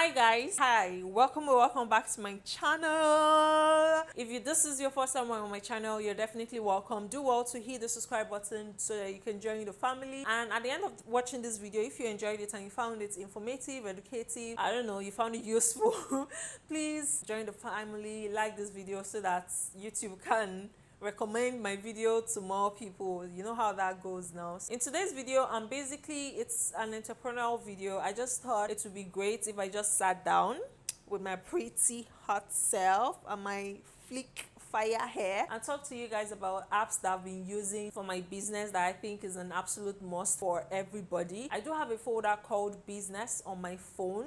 Hi guys, welcome or welcome back to my channel. If this is your first time on my channel, you're definitely welcome. Do well to hit the subscribe button so that you can join the family. And at the end of watching this video, if you enjoyed it and you found it informative, educative, I don't know, you found it useful, please join the family, like this video so that YouTube can recommend my video to more people. You know how that goes now. In today's video, it's an entrepreneurial video. I just thought it would be great if I just sat down with my pretty hot self and my flick fire hair and talk to you guys about apps that I've been using for my business that I think is an absolute must for everybody. I do have a folder called business on my phone,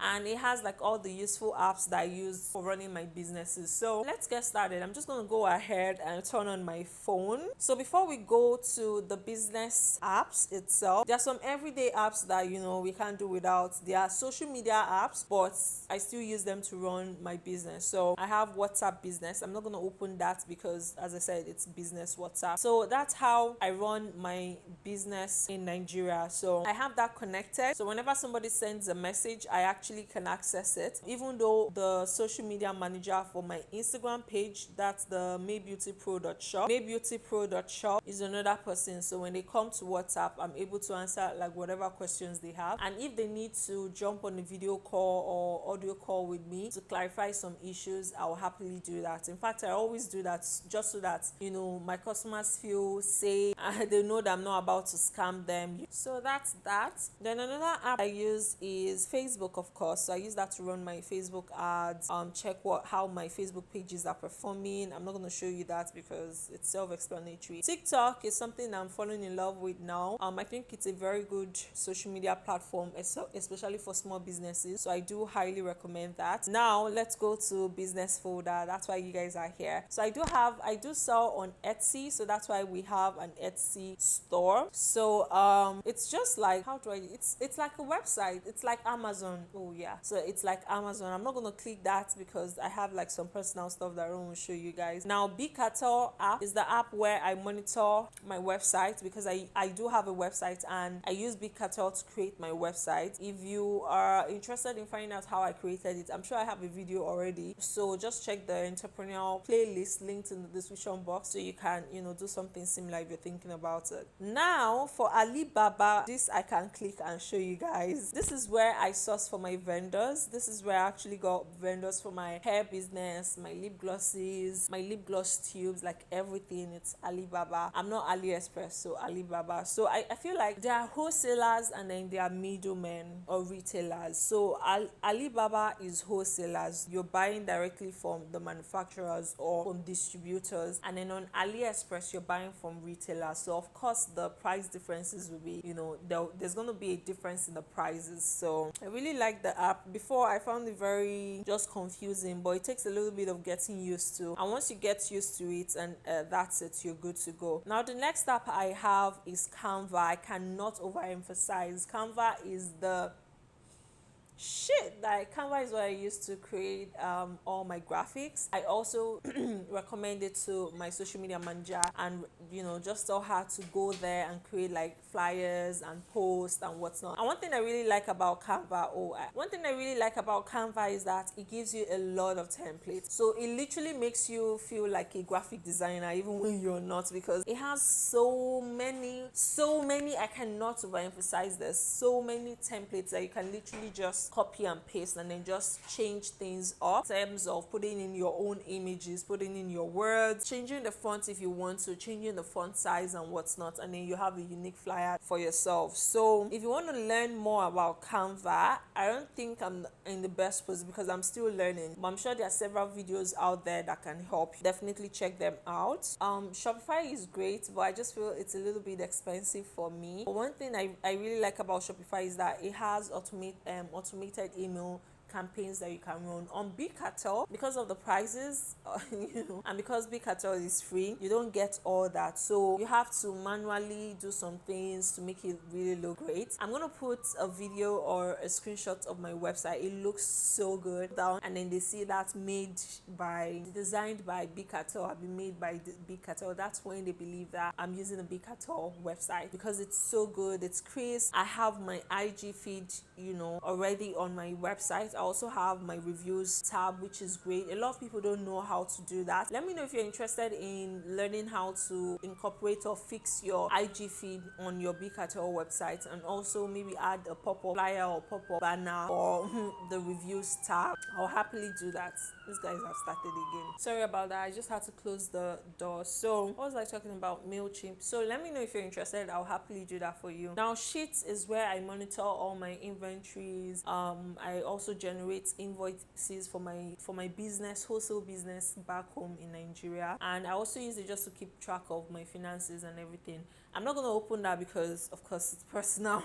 and it has like all the useful apps that I use for running my businesses. So let's get started. I'm just going to go ahead and turn on my phone. So before we go to the business apps itself, there are some everyday apps that we can't do without. There are social media apps, but I still use them to run my business. So I have WhatsApp Business. I'm not going to open that because, as I said, it's business WhatsApp. So that's how I run my business in Nigeria. So I have that connected. So whenever somebody sends a message, I actually can access it. Even though the social media manager for my Instagram page, that's the maybeautypro.shop. Maybeautypro.shop is another person. So when they come to WhatsApp, I'm able to answer like whatever questions they have. And if they need to jump on a video call or audio call with me to clarify some issues, I will happily do that. In fact, I always do that just so that my customers feel safe and they know that I'm not about to scam them. So that's that. Then another app I use is Facebook, of course. So I use that to run my Facebook ads, check how my Facebook pages are performing. I'm not going to show you that because it's self-explanatory. TikTok is something I'm falling in love with now. I think it's a very good social media platform, especially for small businesses. So I do highly recommend that. Now let's go to business folder. That's why you guys are here. So I do sell on Etsy, so that's why we have an Etsy store. So it's just like, it's like a website. It's like Amazon. Oh yeah, so it's like Amazon. I'm not gonna click that because I have like some personal stuff that I don't want to show you guys. Now Big Cartel app is the app where I monitor my website, because I do have a website and I use Big Cartel to create my website. If you are interested in finding out how I created it, I'm sure I have a video already, so just check the entrepreneurial playlist linked in the description box so you can do something similar if you're thinking about it. Now for Alibaba, this I can click and show you guys. This is where I source for my vendors. This is where I actually got vendors for my hair business, my lip glosses, my lip gloss tubes, like everything. It's Alibaba. I'm not AliExpress, so Alibaba. So I feel like there are wholesalers and then there are middlemen or retailers. So Alibaba is wholesalers. You're buying directly from the manufacturers or from distributors, and then on AliExpress you're buying from retailers. So of course the price differences will be, there's going to be a difference in the prices. So I really like the app. Before I found it very just confusing, but it takes a little bit of getting used to, and once you get used to it, and that's it, you're good to go. Now the next app I have is Canva. I cannot overemphasize, Canva is the Canva is what I use to create all my graphics. I also recommend it to my social media manager, and just tell her to go there and create like flyers and posts and whatnot. And one thing I really like about Canva is that it gives you a lot of templates. So it literally makes you feel like a graphic designer even when you're not, because it has so many, I cannot overemphasize this, so many templates that you can literally just copy and paste and then just change things up in terms of putting in your own images, putting in your words, changing the font if you want to, changing the font size and whatnot, and then you have a unique flyer for yourself. So if you want to learn more about Canva, I don't think I'm in the best position because I'm still learning, but I'm sure there are several videos out there that can help you. Definitely check them out. Shopify is great, but I just feel it's a little bit expensive for me. But one thing I really like about Shopify is that it has automated email campaigns that you can run. On Big Cartel, because of the prices, and because Big Cartel is free, you don't get all that. So you have to manually do some things to make it really look great. I'm gonna put a video or a screenshot of my website. It looks so good down, and then they see that designed by Big Cartel, have been made by the Big Cartel. That's when they believe that I'm using a Big Cartel website, because it's so good, it's crisp. I have my IG feed, already on my website. I also have my reviews tab, which is great. A lot of people don't know how to do that. Let me know if you're interested in learning how to incorporate or fix your IG feed on your Big Cartel website, and also maybe add a pop-up flyer or pop-up banner or the reviews tab. I'll happily do that. These guys have started again. Sorry about that, I just had to close the door. So what was I talking about? Mailchimp. So let me know if you're interested. I'll happily do that for you. Now, Sheets is where I monitor all my inventories. I also generate invoices for my business, wholesale business back home in Nigeria, and I also use it just to keep track of my finances and everything. I'm not going to open that because, of course, it's personal.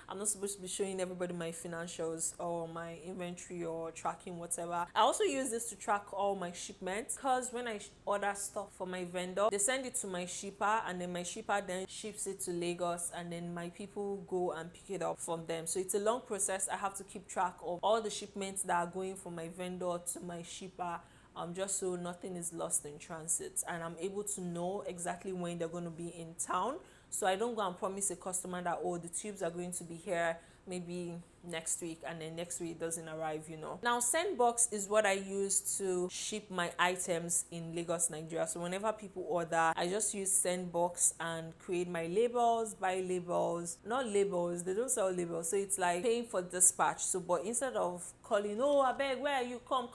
I'm not supposed to be showing everybody my financials or my inventory or tracking whatever. I also use this to track all my shipments, because when I order stuff for my vendor, they send it to my shipper, and then my shipper then ships it to Lagos, and then my people go and pick it up from them. So it's a long process. I have to keep track of all the shipments that are going from my vendor to my shipper, just so nothing is lost in transit, and I'm able to know exactly when they're going to be in town. So I don't go and promise a customer that, oh, the tubes are going to be here maybe next week, and then next week it doesn't arrive. Now, Sendbox is what I use to ship my items in Lagos, Nigeria. So whenever people order, I just use Sendbox and create my labels, buy labels, not labels, they don't sell labels, so it's like paying for dispatch. So but instead of calling, oh, I beg, where are you, come,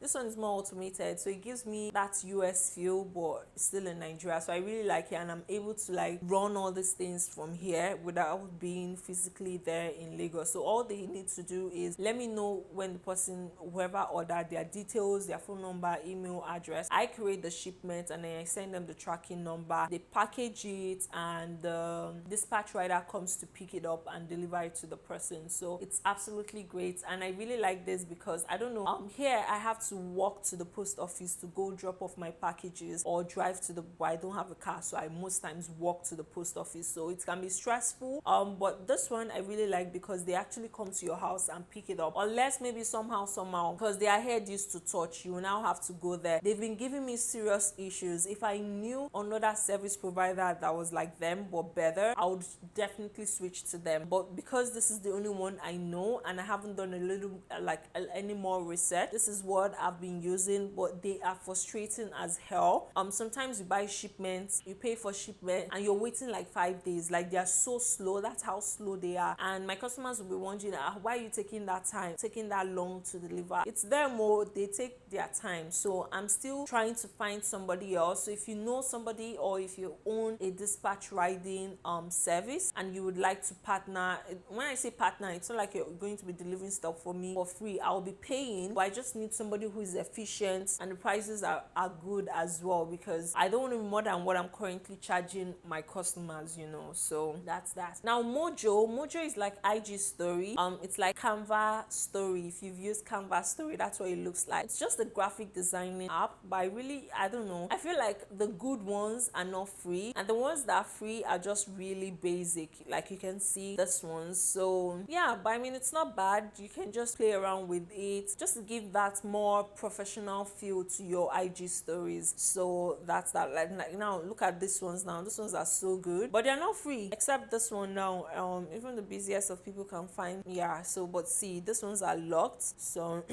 this one is more automated, so it gives me that US feel, but still in Nigeria. So I really like it, and I'm able to like run all these things from here without being physically there in Lagos. So all they need to do is let me know when the person, whoever ordered, their details, their phone number, email address. I create the shipment, and then I send them the tracking number. They package it, and the dispatch rider comes to pick it up and deliver it to the person. So it's absolutely great, and I really like this because I don't know, here I have to walk to the post office to go drop off my packages, or drive to I don't have a car, so I most times walk to the post office, so it can be stressful. But this one I really like because they actually come to your house and pick it up, unless maybe somehow because their head used to touch, you now have to go there. They've been giving me serious issues. If I knew another service provider that was like them but better, I would definitely switch to them. But because this is the only one I know, and I haven't done any more research, this is what I've been using, but they are frustrating as hell. Sometimes you buy shipments, you pay for shipment, and you're waiting like 5 days. Like, they are so slow. That's how slow they are. And my customers will be wondering, why are you taking that long to deliver? It's them, they take their time. So I'm still trying to find somebody else. So if you know somebody, or if you own a dispatch riding service and you would like to partner, when I say partner, it's not like you're going to be delivering stuff for me for free. I'll be paying, but I just need somebody who is efficient, and the prices are good as well, because I don't want to be more than what I'm currently charging my customers, so that's that. Now, Mojo is like IG story. It's like Canva story. If you've used Canva story, that's what it looks like. It's just a graphic designing app, but I don't know, I feel like the good ones are not free, and the ones that are free are just really basic, like you can see this one. So yeah, but I mean, it's not bad. You can just play around with it just to give that more professional feel to your IG stories. So that's that. Like now, look at these ones now. These ones are so good, but they're not free, except this one now. Even the busiest of people can find. Yeah, so but see, these ones are locked. So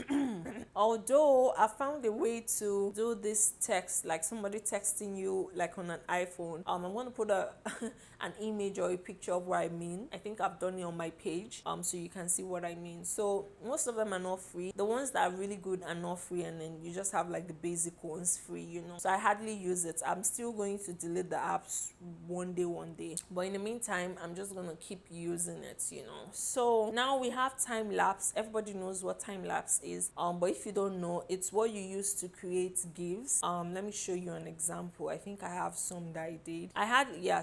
although I found a way to do this text, like somebody texting you like on an iPhone, I'm going to put an image or a picture of what I mean. I think I've done it on my page, so you can see what I mean. So most of them are not free. The ones that are really good are not free, and then you just have like the basic ones free, So I hardly use it. I'm still going to delete the apps one day, but in the meantime, I'm just gonna keep using it, So now we have time lapse. Everybody knows what time lapse is, but if if you don't know, it's what you use to create GIFs. Let me show you an example. I think I have some that I did.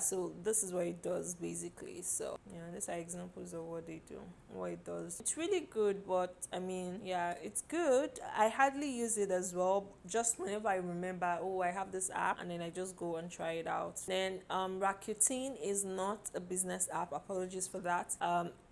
So this is what it does basically. So yeah, these are examples of what they do, what it does. It's really good, but I mean, yeah, it's good. I hardly use it as well, just whenever I remember, oh, I have this app, and then I just go and try it out. Then Rakuten is not a business app. Apologies for that.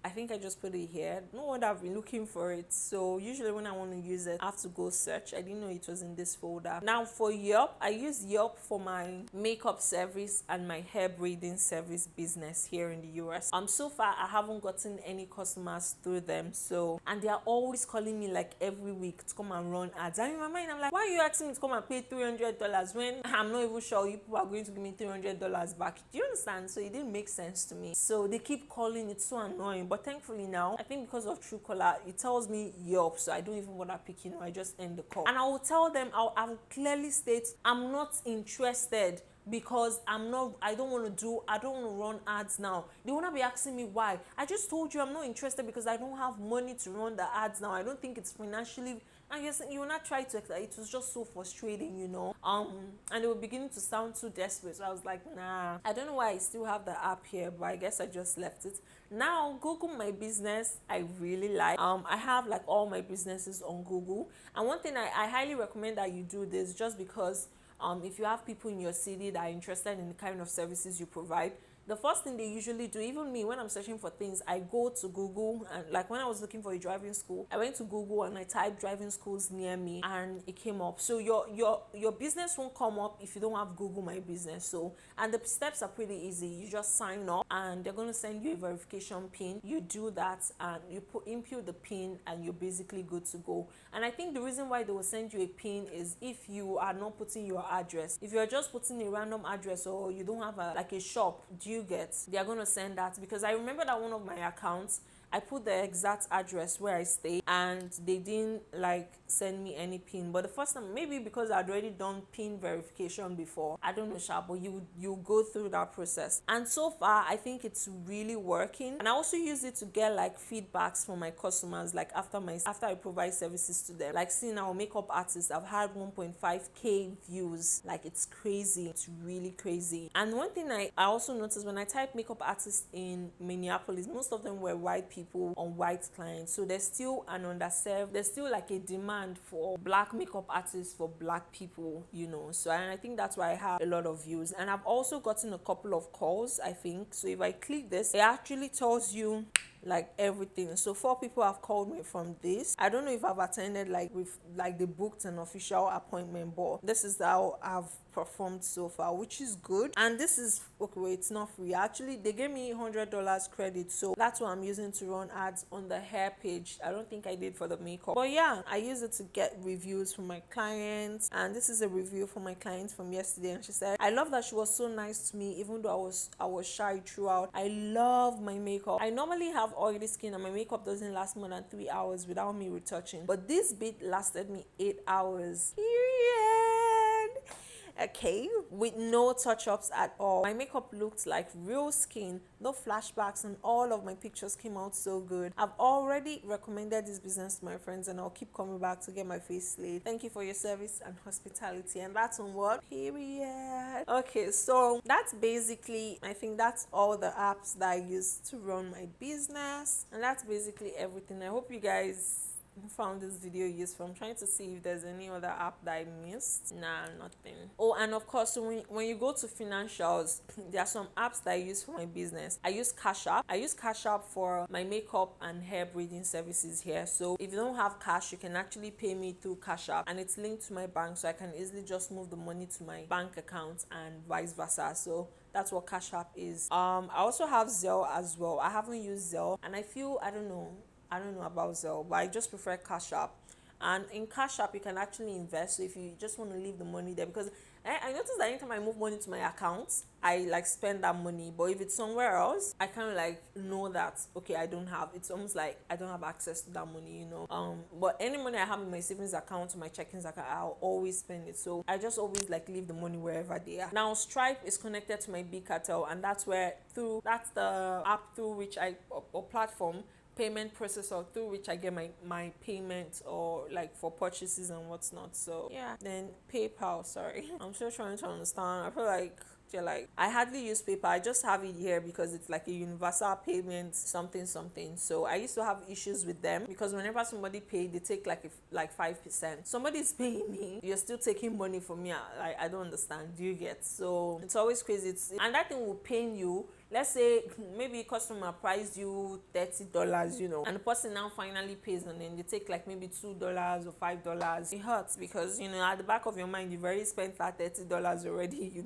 I think I just put it here. No wonder I've been looking for it. So usually when I want to use it, I have to go search. I didn't know it was in this folder. Now for Yelp, I use Yelp for my makeup service and my hair braiding service business here in the US. So far I haven't gotten any customers through them. So, and they are always calling me like every week to come and run ads. And in my mind I'm like, why are you asking me to come and pay $300 when I'm not even sure you people are going to give me $300 back? Do you understand? So it didn't make sense to me. So they keep calling. It's so annoying. But thankfully now, I think because of Truecaller, it tells me Yelp, so I don't even bother picking, or I just end the call. And I will tell them, I will clearly state I'm not interested, because I don't want to run ads now. They want to be asking me why. I just told you I'm not interested because I don't have money to run the ads now. I don't think it's financially, and yes, you will not try to. It was just so frustrating, you know. And they were beginning to sound too desperate. So I was like, nah. I don't know why I still have the app here, but I guess I just left it. Now Google My Business, I really like. I have like all my businesses on Google, and one thing I highly recommend that you do this, just because if you have people in your city that are interested in the kind of services you provide, the first thing they usually do, even me, when I'm searching for things, I go to Google. And like when I was looking for a driving school, I went to Google and I typed driving schools near me, and it came up. So your business won't come up if you don't have Google My Business. So, and the steps are pretty easy. You just sign up, and they're going to send you a verification pin. You do that, and you input the pin, and you're basically good to go. And I think the reason why they will send you a pin is if you are not putting your address. If you're just putting a random address, or you don't have a shop, they are going to send that. Because I remember that one of my accounts, I put the exact address where I stay, and they didn't like send me any pin. But the first time, maybe because I'd already done pin verification before, I don't know, but you go through that process. And so far I think it's really working. And I also use it to get like feedbacks from my customers, like after I provide services to them. Like, seeing our makeup artists, I've had 1.5k views. Like, it's crazy. It's really crazy. And one thing I also noticed, when I type makeup artists in Minneapolis, most of them were white people on white clients. So there's still an underserved, there's still like a demand for black makeup artists for black people, you know. So, and I think that's why I have a lot of views. And I've also gotten a couple of calls, I think. So if I click this, it actually tells you like everything. So 4 people have called me from this. I don't know if I've attended like with like they booked an official appointment, but this is how I've performed so far, which is good. And this is okay, wait, it's not free. Actually, they gave me $100 credit, so that's what I'm using to run ads on the hair page. I don't think I did for the makeup, but yeah, I use it to get reviews from my clients. And this is a review from my client from yesterday, and she said, I love that she was so nice to me even though I was shy throughout. I love my makeup. I normally have oily skin, and my makeup doesn't last more than 3 hours without me retouching, but this bit lasted me 8 hours. Period. Okay, with no touch-ups at all. My makeup looked like real skin, no flashbacks, and all of my pictures came out so good. I've already recommended this business to my friends, and I'll keep coming back to get my face slayed. Thank you for your service and hospitality. And that's on what? Period. Okay, so that's basically, I think that's all the apps that I use to run my business, and that's basically everything. I hope you guys found this video useful. I'm trying to see if there's any other app that I missed. Nah, nothing. Oh, and of course, so when you go to financials, there are some apps that I use for my business. I use Cash App. I use Cash App for my makeup and hair braiding services here. So if you don't have cash, you can actually pay me through Cash App, and it's linked to my bank, so I can easily just move the money to my bank account and vice versa. So that's what Cash App is. I also have Zelle as well. I haven't used Zelle, and I feel, I don't know about Zelle, but I just prefer Cash App. And in Cash App, you can actually invest. So if you just want to leave the money there, because I noticed that anytime I move money to my account, I like spend that money. But if it's somewhere else, I kind of like know that, okay, it's almost like I don't have access to that money, you know. But any money I have in my savings account or my checkings account, I'll always spend it. So I just always like leave the money wherever they are. Now Stripe is connected to my Big Cartel, and that's the app through which or platform payment processor through which I get my payment, or like for purchases and what's not. So yeah, then PayPal. Sorry, I'm still trying to understand. I feel like they're like, I hardly use PayPal. I just have it here because it's like a universal payment something. So I used to have issues with them because whenever somebody paid, they take like 5%. Somebody's paying me, you're still taking money from me. I don't understand. Do you get? So it's always crazy. And that thing will pain you. Let's say maybe a customer priced you $30, and the person now finally pays, and then they take like maybe $2 or $5. It hurts because at the back of your mind you've already spent that $30 already.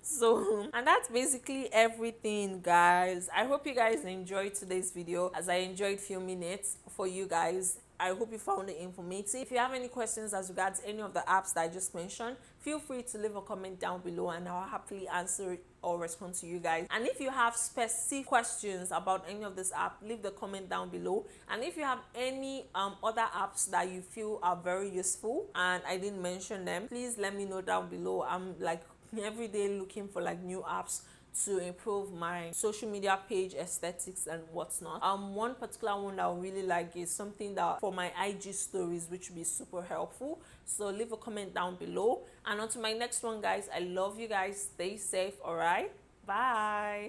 So, and that's basically everything, guys. I hope you guys enjoyed today's video as I enjoyed filming it for you guys. I hope you found it informative. If you have any questions as regards any of the apps that I just mentioned, feel free to leave a comment down below and I'll happily answer it or respond to you guys. And if you have specific questions about any of this app, leave the comment down below. And if you have any other apps that you feel are very useful and I didn't mention them, please let me know down below. I'm like every day looking for like new apps to improve my social media page aesthetics and what's not. One particular one that I really like is something that for my IG stories, which would be super helpful. So leave a comment down below. And on to my next one, guys. I love you guys. Stay safe. All right, bye.